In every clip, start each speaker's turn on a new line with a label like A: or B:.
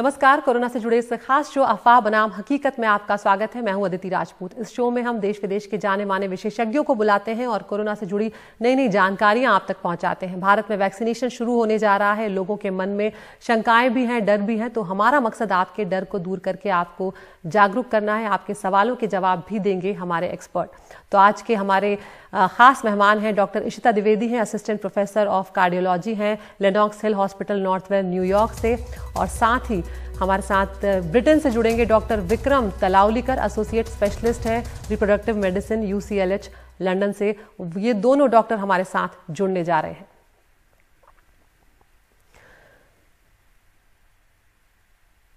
A: नमस्कार। कोरोना से जुड़े इस खास शो अफवाह बनाम हकीकत में आपका स्वागत है। मैं हूं अदिति राजपूत। इस शो में हम देश विदेश के जाने माने विशेषज्ञों को बुलाते हैं और कोरोना से जुड़ी नई नई जानकारियां आप तक पहुंचाते हैं। भारत में वैक्सीनेशन शुरू होने जा रहा है, लोगों के मन में शंकाएं भी हैं, डर भी है, तो हमारा मकसद आपके डर को दूर करके आपको जागरूक करना है। आपके सवालों के जवाब भी देंगे हमारे एक्सपर्ट। तो आज के हमारे खास मेहमान हैं डॉक्टर इशिता द्विवेदी हैं, असिस्टेंट प्रोफेसर ऑफ कार्डियोलॉजी हैं लेनॉक्स हिल हॉस्पिटल नॉर्थवेस्ट न्यूयॉर्क से, और साथ ही हमारे साथ ब्रिटेन से जुड़ेंगे डॉक्टर विक्रम तलावलीकर, एसोसिएट स्पेशलिस्ट हैं रिप्रोडक्टिव मेडिसिन UCLH लंदन से। ये दोनों डॉक्टर हमारे साथ जुड़ने जा रहे हैं।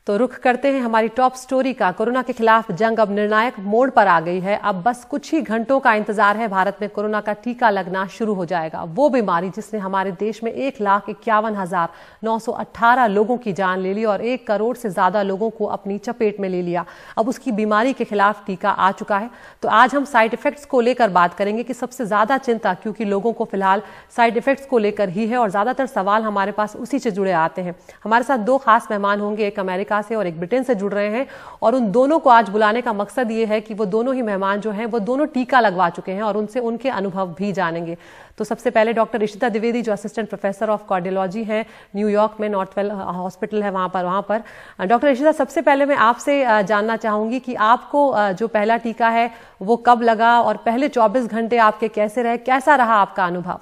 A: तो रुख करते हैं हमारी टॉप स्टोरी का। कोरोना के खिलाफ जंग अब निर्णायक मोड़ पर आ गई है। अब बस कुछ ही घंटों का इंतजार है, भारत में कोरोना का टीका लगना शुरू हो जाएगा। वो बीमारी जिसने हमारे देश में 1,51,918 लोगों की जान ले ली और 1 करोड़ से ज्यादा लोगों को अपनी चपेट में ले लिया। अब उसकी बीमारी के खिलाफ टीका आ चुका है। तो आज हम साइड इफेक्ट्स को लेकर बात करेंगे कि सबसे ज्यादा चिंता, क्योंकि लोगों को फिलहाल साइड इफेक्ट्स को लेकर ही है और ज्यादातर सवाल हमारे पास उसी से जुड़े आते हैं। हमारे साथ 2 खास मेहमान होंगे, एक अमेरिका से और एक ब्रिटेन से जुड़ रहे हैं, और उन दोनों को आज बुलाने का मकसद ये है कि वो दोनों ही मेहमान जो हैं वो दोनों टीका लगवा चुके हैं और उनसे उनके अनुभव भी जानेंगे। तो सबसे पहले डॉक्टर इशिता द्विवेदी जो असिस्टेंट प्रोफेसर ऑफ कार्डियोलॉजी हैं न्यूयॉर्क में, नॉर्थवेस्ट हॉस्पिटल है वहां पर। डॉक्टर इशिता, सबसे पहले मैं आपसे जानना चाहूंगी कि आपको जो पहला टीका है वो कब लगा और पहले 24 घंटे आपके कैसे रहे, कैसा रहा आपका अनुभव?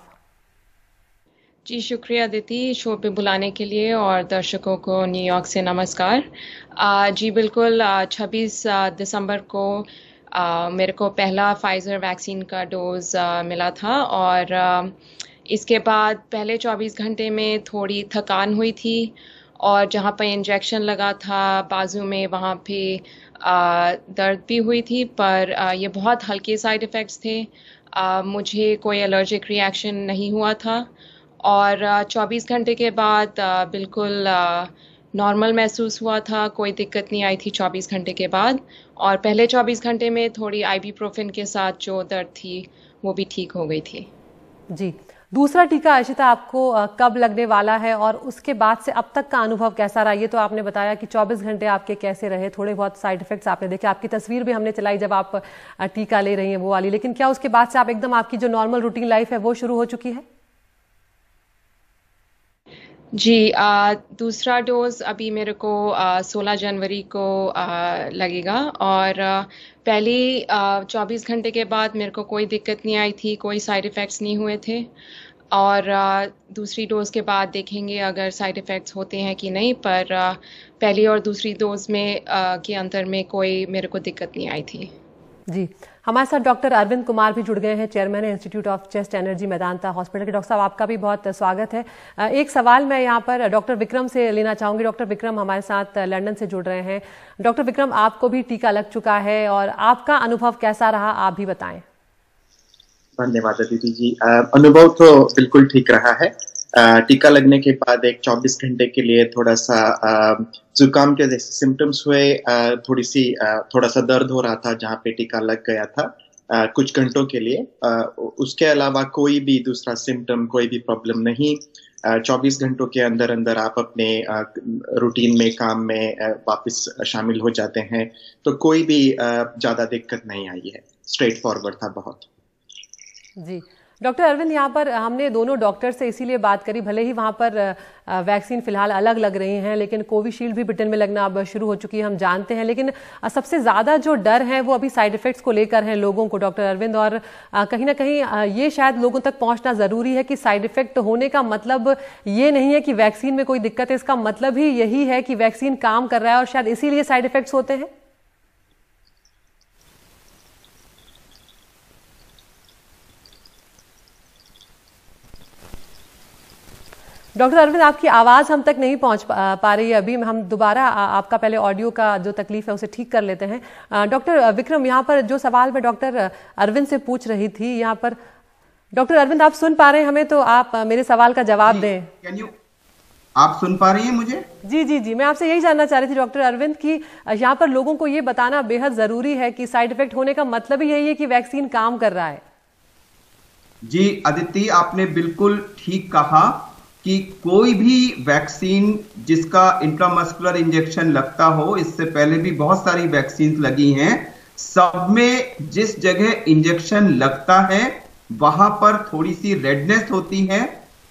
B: जी शुक्रिया अदिति, शो पे बुलाने के लिए, और दर्शकों को न्यूयॉर्क से नमस्कार। जी बिल्कुल, 26 दिसंबर को मेरे को पहला फाइजर वैक्सीन का डोज मिला था, और इसके बाद पहले 24 घंटे में थोड़ी थकान हुई थी, और जहाँ पर इंजेक्शन लगा था बाजू में वहाँ पे दर्द भी हुई थी, पर ये बहुत हल्के साइड इफ़ेक्ट्स थे। मुझे कोई एलर्जिक रिएक्शन नहीं हुआ था, और 24 घंटे के बाद बिल्कुल नॉर्मल महसूस हुआ था, कोई दिक्कत नहीं आई थी 24 घंटे के बाद। और पहले 24 घंटे में थोड़ी आइबुप्रोफेन के साथ जो दर्द थी वो भी ठीक हो गई थी।
A: जी, दूसरा टीका इशिता आपको कब लगने वाला है और उसके बाद से अब तक का अनुभव कैसा रहा? ये तो आपने बताया कि 24 घंटे आपके कैसे रहे, थोड़े बहुत साइड इफेक्ट्स आपने देखे, आपकी तस्वीर भी हमने चलाई जब आप टीका ले रही हैं वो वाली, लेकिन क्या उसके बाद से आप एकदम आपकी जो नॉर्मल रूटीन लाइफ है वो शुरू हो चुकी है?
B: जी, दूसरा डोज अभी मेरे को 16 जनवरी को लगेगा, और पहली 24 घंटे के बाद मेरे को कोई दिक्कत नहीं आई थी, कोई साइड इफ़ेक्ट्स नहीं हुए थे। और दूसरी डोज के बाद देखेंगे अगर साइड इफ़ेक्ट्स होते हैं कि नहीं, पर पहली और दूसरी डोज में के अंतर में कोई मेरे को दिक्कत नहीं आई थी।
A: जी, हमारे साथ डॉक्टर अरविंद कुमार भी जुड़ गए हैं, चेयरमैन है institute of chest energy Medanta hospital के। डॉक्टर साहब, आपका भी बहुत स्वागत है। एक सवाल मैं यहाँ पर डॉक्टर विक्रम से लेना चाहूंगी। डॉक्टर विक्रम हमारे साथ लंदन से जुड़ रहे हैं। डॉक्टर विक्रम, आपको भी टीका लग चुका है और आपका अनुभव कैसा रहा, आप भी बताएं।
C: धन्यवाद दीदी जी। अनुभव तो बिल्कुल ठीक रहा है। टीका लगने के बाद एक 24 घंटे के लिए थोड़ा सा जुकाम के जैसे सिम्टम्स हुए, थोड़ा सा दर्द हो रहा था जहाँ पे टीका लग गया था कुछ घंटों के लिए। उसके अलावा कोई भी दूसरा सिम्टम, कोई भी प्रॉब्लम नहीं। 24 घंटों के अंदर अंदर आप अपने रूटीन में, काम में वापस शामिल हो जाते हैं, तो कोई भी ज्यादा दिक्कत नहीं आई है। स्ट्रेट फॉरवर्ड था बहुत। जी
A: डॉक्टर अरविंद, यहाँ पर हमने दोनों डॉक्टर से इसीलिए बात करी, भले ही वहाँ पर वैक्सीन फिलहाल अलग लग रही हैं, लेकिन कोविशील्ड भी ब्रिटेन में लगना अब शुरू हो चुकी है, हम जानते हैं। लेकिन सबसे ज़्यादा जो डर है वो अभी साइड इफ़ेक्ट्स को लेकर है लोगों को, डॉक्टर अरविंद, और कहीं ना कहीं ये शायद लोगों तक पहुँचना ज़रूरी है कि साइड इफ़ेक्ट होने का मतलब ये नहीं है कि वैक्सीन में कोई दिक्कत है, इसका मतलब ही यही है कि वैक्सीन काम कर रहा है और शायद इसीलिए साइड इफ़ेक्ट्स होते हैं। डॉक्टर अरविंद, आपकी आवाज़ हम तक नहीं पहुंच पा रही है अभी। हम दोबारा आपका पहले ऑडियो का जो तकलीफ है उसे ठीक कर लेते हैं। डॉक्टर विक्रम, यहाँ पर जो सवाल मैं डॉक्टर अरविंद से पूछ रही थी, यहाँ पर डॉक्टर अरविंद आप सुन पा रहे हैं हमें? तो आप मेरे सवाल का जवाब दें।
D: आप सुन पा रही हैं मुझे?
A: जी जी जी, मैं आपसे यही जानना चाह रही थी डॉक्टर अरविंद कि यहाँ पर लोगों को ये बताना बेहद जरूरी है कि साइड इफेक्ट होने का मतलब ही यही है कि वैक्सीन काम कर रहा है।
D: जी अदिति, आपने बिल्कुल ठीक कहा कि कोई भी वैक्सीन जिसका इंट्रामस्कुलर इंजेक्शन लगता हो, इससे पहले भी बहुत सारी वैक्सीन लगी हैं, सब में जिस जगह इंजेक्शन लगता है वहां पर थोड़ी सी रेडनेस होती है,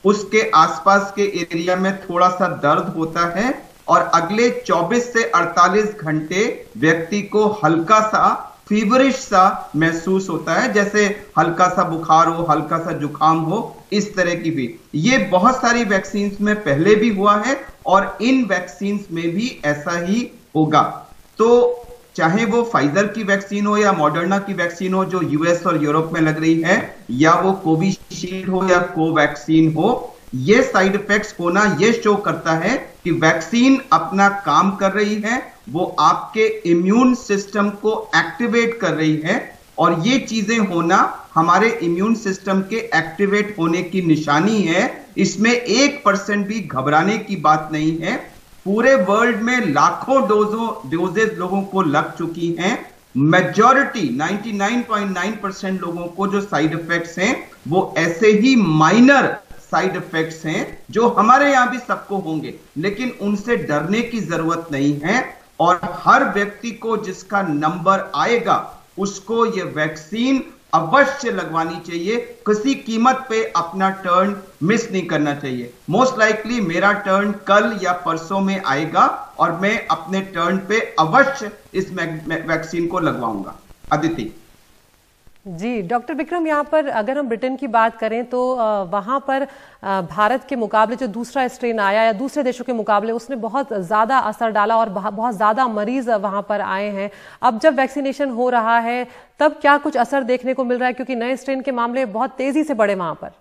D: उसके आसपास के एरिया में थोड़ा सा दर्द होता है और अगले 24 से 48 घंटे व्यक्ति को हल्का सा फीवरिश सा महसूस होता है, जैसे हल्का सा बुखार हो, हल्का सा जुकाम हो, इस तरह की भी। ये बहुत सारी वैक्सीन में पहले भी हुआ है और इन वैक्सीन में भी ऐसा ही होगा। तो चाहे वो फाइजर की वैक्सीन हो या मॉडर्ना की वैक्सीन हो जो यूएस और यूरोप में लग रही है, या वो कोविशील्ड हो या कोवैक्सीन हो, ये साइड इफेक्ट्स होना ये शो करता है कि वैक्सीन अपना काम कर रही है, वो आपके इम्यून सिस्टम को एक्टिवेट कर रही है। और ये चीजें होना हमारे इम्यून सिस्टम के एक्टिवेट होने की निशानी है। इसमें 1% भी घबराने की बात नहीं है। पूरे वर्ल्ड में लाखों डोजेज लोगों को लग चुकी हैं। मेजॉरिटी 99.9% लोगों को जो साइड इफेक्ट्स हैं वो ऐसे ही माइनर साइड इफेक्ट्स हैं जो हमारे यहां भी सबको होंगे, लेकिन उनसे डरने की जरूरत नहीं है। और हर व्यक्ति को जिसका नंबर आएगा उसको ये वैक्सीन अवश्य लगवानी चाहिए, किसी कीमत पे अपना टर्न मिस नहीं करना चाहिए। मोस्ट लाइकली मेरा टर्न कल या परसों में आएगा और मैं अपने टर्न पे अवश्य इस वैक्सीन को लगवाऊंगा। अदिति
A: जी, डॉक्टर विक्रम, यहाँ पर अगर हम ब्रिटेन की बात करें तो वहाँ पर भारत के मुकाबले जो दूसरा स्ट्रेन आया या दूसरे देशों के मुकाबले उसने बहुत ज़्यादा असर डाला और बहुत ज़्यादा मरीज वहाँ पर आए हैं। अब जब वैक्सीनेशन हो रहा है तब क्या कुछ असर देखने को मिल रहा है, क्योंकि नए स्ट्रेन के मामले बहुत तेजी से बढ़े वहाँ पर?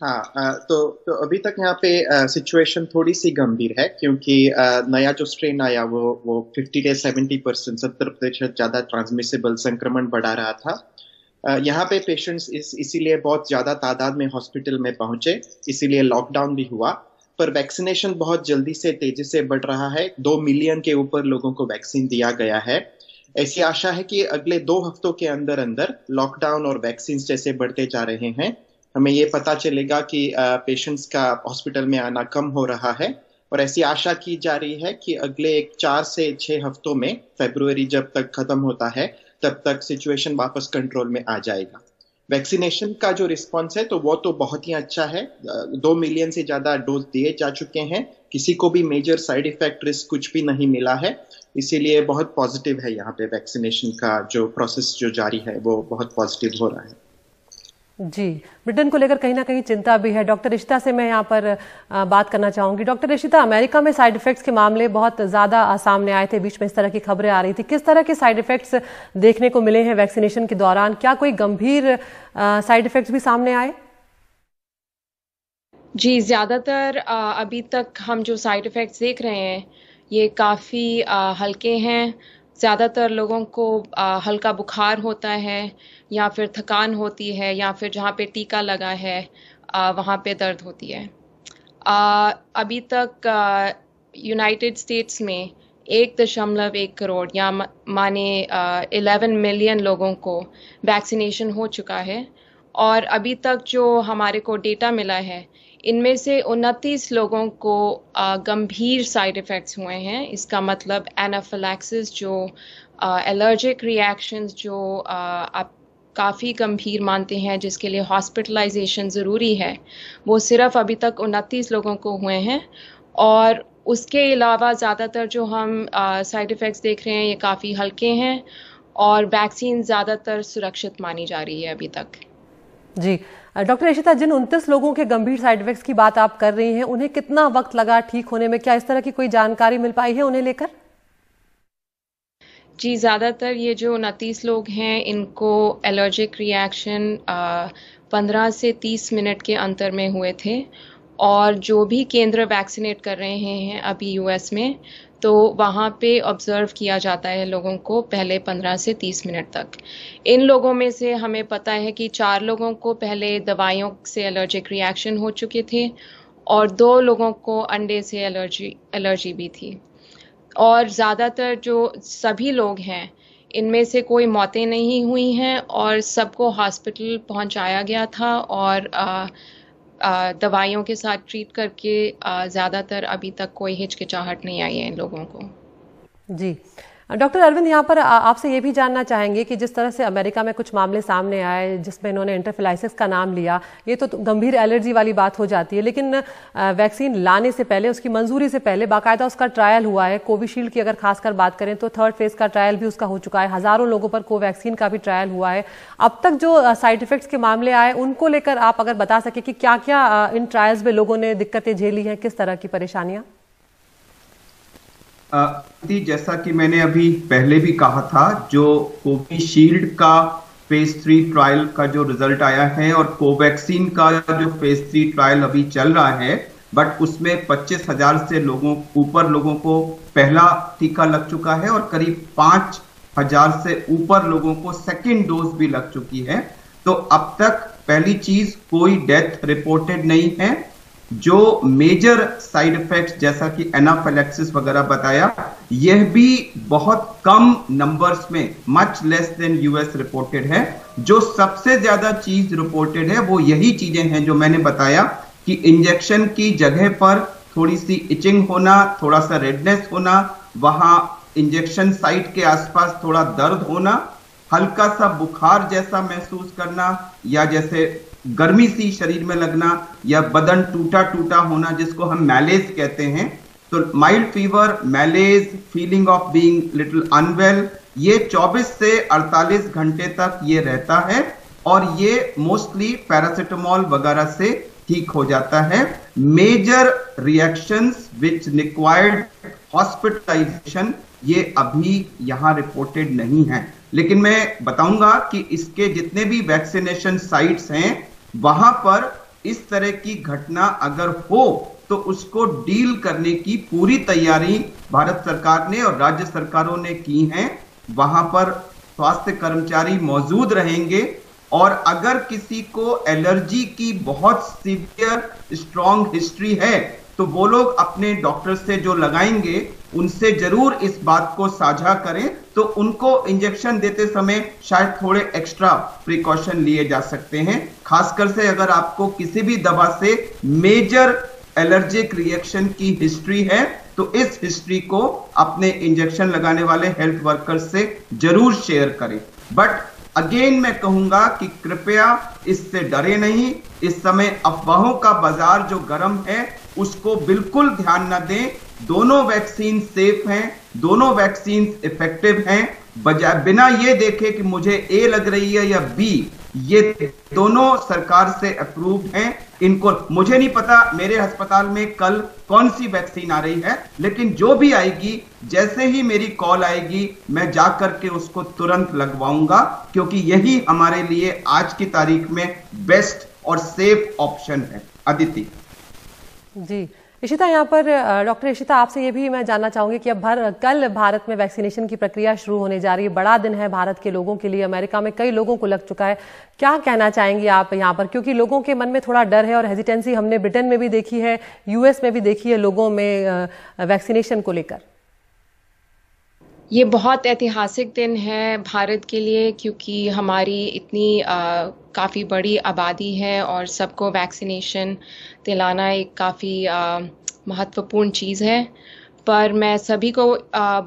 C: हाँ, तो अभी तक यहाँ पे सिचुएशन थोड़ी सी गंभीर है, क्योंकि नया जो स्ट्रेन आया वो 50 से 70% 70% ज्यादा ट्रांसमिसिबल संक्रमण बढ़ा रहा था। यहाँ पे पेशेंट्स इसीलिए बहुत ज्यादा तादाद में हॉस्पिटल में पहुंचे, इसीलिए लॉकडाउन भी हुआ। पर वैक्सीनेशन बहुत जल्दी से तेजी से बढ़ रहा है। 2 मिलियन के ऊपर लोगों को वैक्सीन दिया गया है। ऐसी आशा है कि अगले 2 हफ्तों के अंदर अंदर लॉकडाउन और वैक्सीन जैसे बढ़ते जा रहे हैं, हमें ये पता चलेगा कि पेशेंट्स का हॉस्पिटल में आना कम हो रहा है। और ऐसी आशा की जा रही है कि अगले 4 से 6 हफ्तों में, फरवरी जब तक खत्म होता है तब तक सिचुएशन वापस कंट्रोल में आ जाएगा। वैक्सीनेशन का जो रिस्पॉन्स है तो वो तो बहुत ही अच्छा है। 2 मिलियन से ज्यादा डोज दिए जा चुके हैं, किसी को भी मेजर साइड इफेक्ट रिस्क कुछ भी नहीं मिला है। इसीलिए बहुत पॉजिटिव है यहाँ पे वैक्सीनेशन का जो प्रोसेस जो जारी है वो बहुत पॉजिटिव हो रहा है।
A: जी, ब्रिटेन को लेकर कहीं ना कहीं चिंता भी है। डॉक्टर ऋषिता से मैं यहाँ पर बात करना चाहूंगी। डॉक्टर ऋषिता, अमेरिका में साइड इफेक्ट्स के मामले बहुत ज्यादा सामने आए थे, बीच में इस तरह की खबरें आ रही थी। किस तरह के साइड इफेक्ट्स देखने को मिले हैं वैक्सीनेशन के दौरान? क्या कोई गंभीर साइड इफेक्ट्स भी सामने आए?
B: जी, ज़्यादातर अभी तक हम जो साइड इफ़ेक्ट्स देख रहे हैं ये काफ़ी हल्के हैं। ज़्यादातर लोगों को हल्का बुखार होता है या फिर थकान होती है या फिर जहाँ पे टीका लगा है वहाँ पे दर्द होती है। अभी तक यूनाइटेड स्टेट्स में 1.1 करोड़ या माने 11 मिलियन लोगों को वैक्सीनेशन हो चुका है। और अभी तक जो हमारे को डेटा मिला है इनमें से 29 लोगों को गंभीर साइड इफ़ेक्ट्स हुए हैं। इसका मतलब एनाफिलैक्सिस, जो एलर्जिक रिएक्शंस जो आप काफ़ी गंभीर मानते हैं, जिसके लिए हॉस्पिटलाइजेशन ज़रूरी है, वो सिर्फ अभी तक 29 लोगों को हुए हैं। और उसके अलावा ज़्यादातर जो हम साइड इफ़ेक्ट्स देख रहे हैं ये काफ़ी हल्के हैं और वैक्सीन ज़्यादातर सुरक्षित मानी जा रही है अभी तक।
A: जी, डॉक्टर ऋषिता, जिन 29 लोगों के गंभीर साइड इफेक्ट्स की बात आप कर रही हैं, उन्हें कितना वक्त लगा ठीक होने में? क्या इस तरह की कोई जानकारी मिल पाई है उन्हें लेकर?
B: जी, ज़्यादातर ये जो 29 लोग हैं इनको एलर्जिक रिएक्शन 15 से 30 मिनट के अंतर में हुए थे। और जो भी केंद्र वैक्सीनेट कर रहे हैं अभी यूएस में, तो वहाँ पे ऑब्जर्व किया जाता है लोगों को पहले 15 से 30 मिनट तक। इन लोगों में से हमें पता है कि 4 लोगों को पहले दवाइयों से एलर्जिक रिएक्शन हो चुके थे और 2 लोगों को अंडे से एलर्जी भी थी। और ज़्यादातर जो सभी लोग हैं इनमें से कोई मौतें नहीं हुई हैं और सबको हॉस्पिटल पहुंचाया गया था और दवाइयों के साथ ट्रीट करके ज़्यादातर अभी तक कोई हिचकिचाहट नहीं आई है इन लोगों को।
A: जी डॉक्टर अरविंद, यहाँ पर आपसे ये भी जानना चाहेंगे कि जिस तरह से अमेरिका में कुछ मामले सामने आए जिसमें इन्होंने इंटरफिलाइसिस का नाम लिया, ये तो गंभीर एलर्जी वाली बात हो जाती है, लेकिन वैक्सीन लाने से पहले, उसकी मंजूरी से पहले बाकायदा उसका ट्रायल हुआ है। कोविशील्ड की अगर खासकर बात करें तो 3rd फेज का ट्रायल भी उसका हो चुका है, हजारों लोगों पर कोवैक्सीन का भी ट्रायल हुआ है। अब तक जो साइड इफेक्ट्स के मामले आए उनको लेकर आप अगर बता सके कि क्या क्या इन ट्रायल्स में लोगों ने दिक्कतें झेली हैं, किस तरह की परेशानियां?
D: जैसा कि मैंने अभी पहले भी कहा था, जो कोविशील्ड का फेज 3 ट्रायल का जो रिजल्ट आया है और कोवैक्सीन का जो फेज 3 ट्रायल अभी चल रहा है, बट उसमें 25,000 से ऊपर लोगों को पहला टीका लग चुका है और करीब 5,000 से ऊपर लोगों को सेकेंड डोज भी लग चुकी है। तो अब तक पहली चीज, कोई डेथ रिपोर्टेड नहीं है। जो मेजर साइड इफेक्ट्स जैसा कि एनाफिलैक्सिस वगैरह बताया, यह भी बहुत कम नंबर्स में, much less than US reported है। जो सबसे ज्यादा चीज रिपोर्टेड है वो यही चीजें हैं जो मैंने बताया कि इंजेक्शन की जगह पर थोड़ी सी इचिंग होना, थोड़ा सा रेडनेस होना, वहां इंजेक्शन साइट के आसपास थोड़ा दर्द होना, हल्का सा बुखार जैसा महसूस करना, या जैसे गर्मी सी शरीर में लगना, या बदन टूटा टूटा होना जिसको हम मैलेज कहते हैं। तो mild fever, malaise, feeling of being little unwell, ये 24 से 48 घंटे तक ये रहता है और ये मोस्टली पैरासिटामोल वगैरह से ठीक हो जाता है। Major reactions which required hospitalisation ये अभी यहां रिपोर्टेड नहीं है। लेकिन मैं बताऊंगा कि इसके जितने भी वैक्सीनेशन साइट्स हैं वहां पर इस तरह की घटना अगर हो तो उसको डील करने की पूरी तैयारी भारत सरकार ने और राज्य सरकारों ने की है। वहां पर स्वास्थ्य कर्मचारी मौजूद रहेंगे और अगर किसी को एलर्जी की बहुत सीवियर स्ट्रॉन्ग हिस्ट्री है तो वो लोग अपने डॉक्टर से जो लगाएंगे उनसे जरूर इस बात को साझा करें, तो उनको इंजेक्शन देते समय शायद थोड़े एक्स्ट्रा प्रिकॉशन लिए जा सकते हैं। खासकर से अगर आपको किसी भी दवा से मेजर एलर्जिक रिएक्शन की हिस्ट्री है तो इस हिस्ट्री को अपने इंजेक्शन लगाने वाले हेल्थ वर्कर्स से जरूर शेयर करें। बट अगेन मैं कहूंगा कि कृपया इससे डरे नहीं। इस समय अफवाहों का बाजार जो गर्म है उसको बिल्कुल ध्यान न दें। दोनों वैक्सीन सेफ हैं, दोनों वैक्सीन इफेक्टिव हैं, बजाय बिना ये देखे कि मुझे ए लग रही है या बी, ये दोनों सरकार से अप्रूव्ड हैं। इनको मुझे नहीं पता मेरे अस्पताल में कल कौन सी वैक्सीन आ रही है, लेकिन जो भी आएगी, जैसे ही मेरी कॉल आएगी मैं जाकर के उसको तुरंत लगवाऊंगा, क्योंकि यही हमारे लिए आज की तारीख में बेस्ट और सेफ ऑप्शन है। अदिति
A: जी, इशिता, यहाँ पर डॉक्टर इशिता, आपसे ये भी मैं जानना चाहूंगी कि अब कल भारत में वैक्सीनेशन की प्रक्रिया शुरू होने जा रही है। बड़ा दिन है भारत के लोगों के लिए। अमेरिका में कई लोगों को लग चुका है। क्या कहना चाहेंगी आप यहाँ पर, क्योंकि लोगों के मन में थोड़ा डर है और हेजिटेंसी हमने ब्रिटेन में भी देखी है, यूएस में भी देखी है लोगों में वैक्सीनेशन को लेकर?
B: ये बहुत ऐतिहासिक दिन है भारत के लिए, क्योंकि हमारी इतनी काफ़ी बड़ी आबादी है और सबको वैक्सीनेशन दिलाना एक काफ़ी महत्वपूर्ण चीज़ है। पर मैं सभी को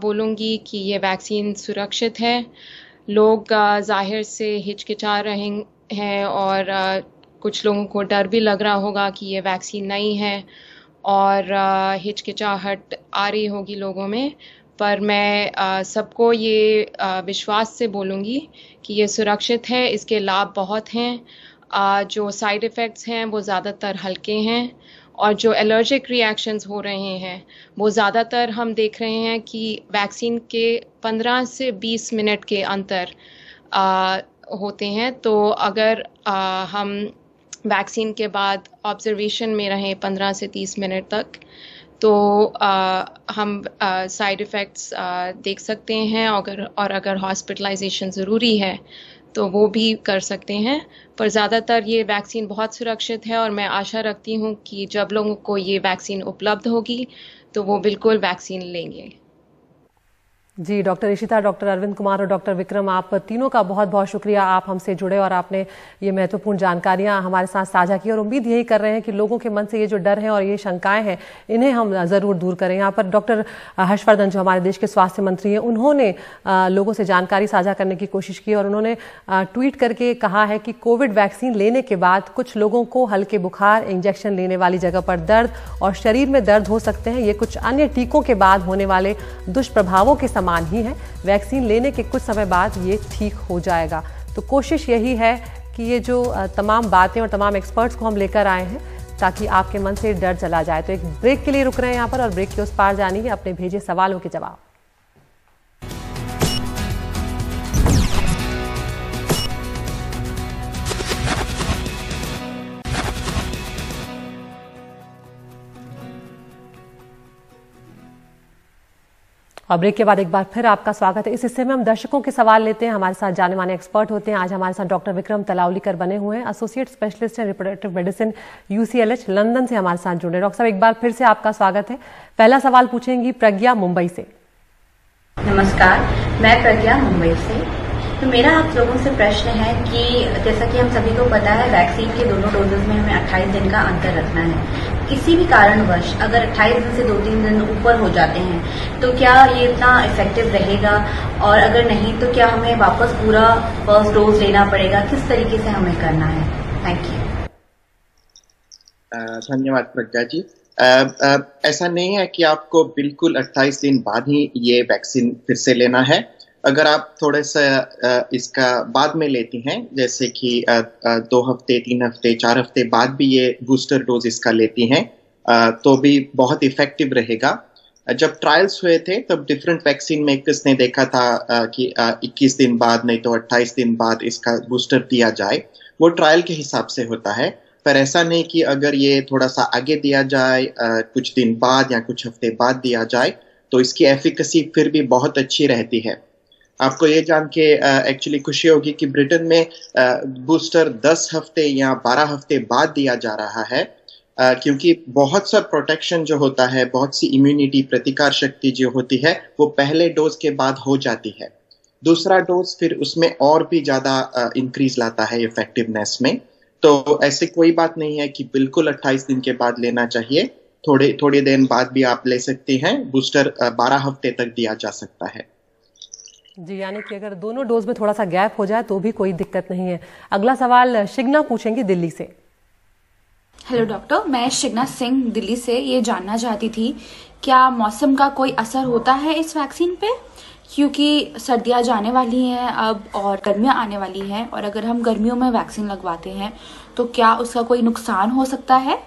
B: बोलूँगी कि ये वैक्सीन सुरक्षित है। लोग ज़ाहिर से हिचकिचा रहे हैं और कुछ लोगों को डर भी लग रहा होगा कि ये वैक्सीन नहीं है और हिचकिचाहट आ रही होगी लोगों में। पर मैं सबको ये विश्वास से बोलूँगी कि ये सुरक्षित है, इसके लाभ बहुत हैं। जो साइड इफ़ेक्ट्स हैं वो ज़्यादातर हल्के हैं और जो एलर्जिक रिएक्शंस हो रहे हैं वो ज़्यादातर हम देख रहे हैं कि वैक्सीन के 15 से 20 मिनट के अंतर होते हैं। तो अगर हम वैक्सीन के बाद ऑब्जर्वेशन में रहें 15 से 30 मिनट तक तो हम साइड इफ़ेक्ट्स देख सकते हैं। अगर हॉस्पिटलाइजेशन ज़रूरी है तो वो भी कर सकते हैं। पर ज़्यादातर ये वैक्सीन बहुत सुरक्षित है और मैं आशा रखती हूँ कि जब लोगों को ये वैक्सीन उपलब्ध होगी तो वो बिल्कुल वैक्सीन लेंगे।
A: जी, डॉक्टर इशिता, डॉक्टर अरविंद कुमार और डॉक्टर विक्रम, आप तीनों का बहुत बहुत शुक्रिया। आप हमसे जुड़े और आपने ये महत्वपूर्ण जानकारियां हमारे साथ साझा की और उम्मीद यही कर रहे हैं कि लोगों के मन से ये जो डर है और ये शंकाएं हैं इन्हें हम जरूर दूर करें। यहाँ पर डॉक्टर हर्षवर्धन जो हमारे देश के स्वास्थ्य मंत्री हैं, उन्होंने लोगों से जानकारी साझा करने की कोशिश की और उन्होंने ट्वीट करके कहा है कि कोविड वैक्सीन लेने के बाद कुछ लोगों को हल्के बुखार, इंजेक्शन लेने वाली जगह पर दर्द और शरीर में दर्द हो सकते हैं। ये कुछ अन्य टीकों के बाद होने वाले दुष्प्रभावों के समान ही है। वैक्सीन लेने के कुछ समय बाद ये ठीक हो जाएगा। तो कोशिश यही है कि ये जो तमाम बातें और तमाम एक्सपर्ट्स को हम लेकर आए हैं ताकि आपके मन से डर चला जाए। तो एक ब्रेक के लिए रुक रहे हैं यहाँ पर और ब्रेक के उस पार जानिए अपने भेजे सवालों के जवाब। और ब्रेक के बाद एक बार फिर आपका स्वागत है। इस हिस्से में हम दर्शकों के सवाल लेते हैं। हमारे साथ जाने माने एक्सपर्ट होते हैं। आज हमारे साथ डॉक्टर विक्रम तलावलीकर बने हुए हैं, associate specialist in reproductive medicine UCLH London से हमारे साथ जुड़े। डॉक्टर साहब, एक बार फिर से आपका स्वागत है। पहला सवाल पूछेंगी प्रज्ञा मुंबई से।
E: नमस्कार, मैं प्रज्ञा मुंबई से। तो मेरा आप लोगों से प्रश्न है कि जैसा कि हम सभी को पता है, वैक्सीन के दोनों डोजेज में हमें 28 दिन का अंतर रखना है। किसी भी कारणवश अगर 28 दिन से 2-3 दिन ऊपर हो जाते हैं तो क्या ये इतना इफेक्टिव रहेगा, और अगर नहीं तो क्या हमें वापस पूरा फर्स्ट डोज लेना पड़ेगा? किस तरीके से हमें करना है? Thank you.
C: धन्यवाद प्रज्ञा जी। ऐसा नहीं है कि आपको बिल्कुल 28 दिन बाद ही ये वैक्सीन फिर से लेना है। अगर आप थोड़ा सा इसका बाद में लेती हैं, जैसे कि 2 हफ्ते, 3 हफ्ते, 4 हफ्ते बाद भी ये बूस्टर डोज इसका लेती हैं, तो भी बहुत इफेक्टिव रहेगा। जब ट्रायल्स हुए थे तब डिफरेंट वैक्सीन मेकर्स ने देखा था कि 21 दिन बाद नहीं तो 28 दिन बाद इसका बूस्टर दिया जाए। वो ट्रायल के हिसाब से होता है, पर ऐसा नहीं कि अगर ये थोड़ा सा आगे दिया जाए, कुछ दिन बाद या कुछ हफ्ते बाद दिया जाए, तो इसकी एफिकेसी फिर भी बहुत अच्छी रहती है। आपको ये जान के एक्चुअली खुशी होगी कि ब्रिटेन में बूस्टर 10 हफ्ते या 12 हफ्ते बाद दिया जा रहा है, क्योंकि बहुत सा प्रोटेक्शन जो होता है, बहुत सी इम्यूनिटी, प्रतिकार शक्ति जो होती है, वो पहले डोज के बाद हो जाती है। दूसरा डोज फिर उसमें और भी ज्यादा इंक्रीज लाता है इफेक्टिवनेस में। तो ऐसे कोई बात नहीं है कि बिल्कुल 28 दिन के बाद लेना चाहिए। थोड़ी देर बाद भी आप ले सकते हैं। बूस्टर 12 हफ्ते तक दिया जा सकता है।
A: जी, यानी कि अगर दोनों डोज में थोड़ा सा गैप हो जाए तो भी कोई दिक्कत नहीं है। अगला सवाल शिग्ना पूछेंगी दिल्ली से।
F: हेलो डॉक्टर, मैं शिग्ना सिंह दिल्ली से ये जानना चाहती थी, क्या मौसम का कोई असर होता है इस वैक्सीन पे? क्योंकि सर्दियाँ जाने वाली हैं अब और गर्मियाँ आने वाली हैं, और अगर हम गर्मियों में वैक्सीन लगवाते हैं तो क्या उसका कोई नुकसान हो सकता है?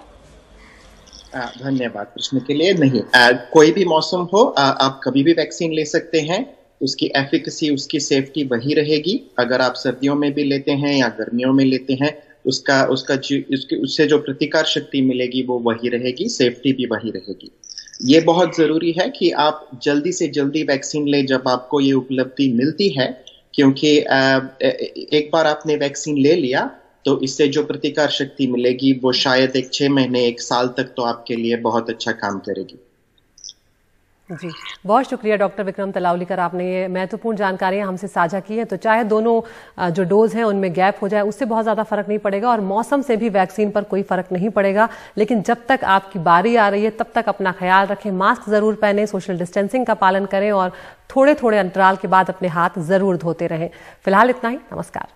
C: धन्यवाद प्रश्न के लिए। नहीं, कोई भी मौसम हो, आप कभी भी वैक्सीन ले सकते हैं। उसकी एफिकेसी, उसकी सेफ्टी वही रहेगी। अगर आप सर्दियों में भी लेते हैं या गर्मियों में लेते हैं, उससे जो प्रतिकार शक्ति मिलेगी वो वही रहेगी, सेफ्टी भी वही रहेगी। ये बहुत जरूरी है कि आप जल्दी से जल्दी वैक्सीन लें जब आपको ये उपलब्धि मिलती है, क्योंकि एक बार आपने वैक्सीन ले लिया तो इससे जो प्रतिकार शक्ति मिलेगी वो शायद 6 महीने, 1 साल तक तो आपके लिए बहुत अच्छा काम करेगी।
A: जी, बहुत शुक्रिया डॉक्टर विक्रम तलावलीकर, आपने ये महत्वपूर्ण जानकारियां हमसे साझा की हैं। तो चाहे दोनों जो डोज हैं उनमें गैप हो जाए, उससे बहुत ज़्यादा फर्क नहीं पड़ेगा और मौसम से भी वैक्सीन पर कोई फर्क नहीं पड़ेगा। लेकिन जब तक आपकी बारी आ रही है तब तक अपना ख्याल रखें, मास्क ज़रूर पहनें, सोशल डिस्टेंसिंग का पालन करें और थोड़े थोड़े अंतराल के बाद अपने हाथ ज़रूर धोते रहें। फिलहाल इतना ही, नमस्कार।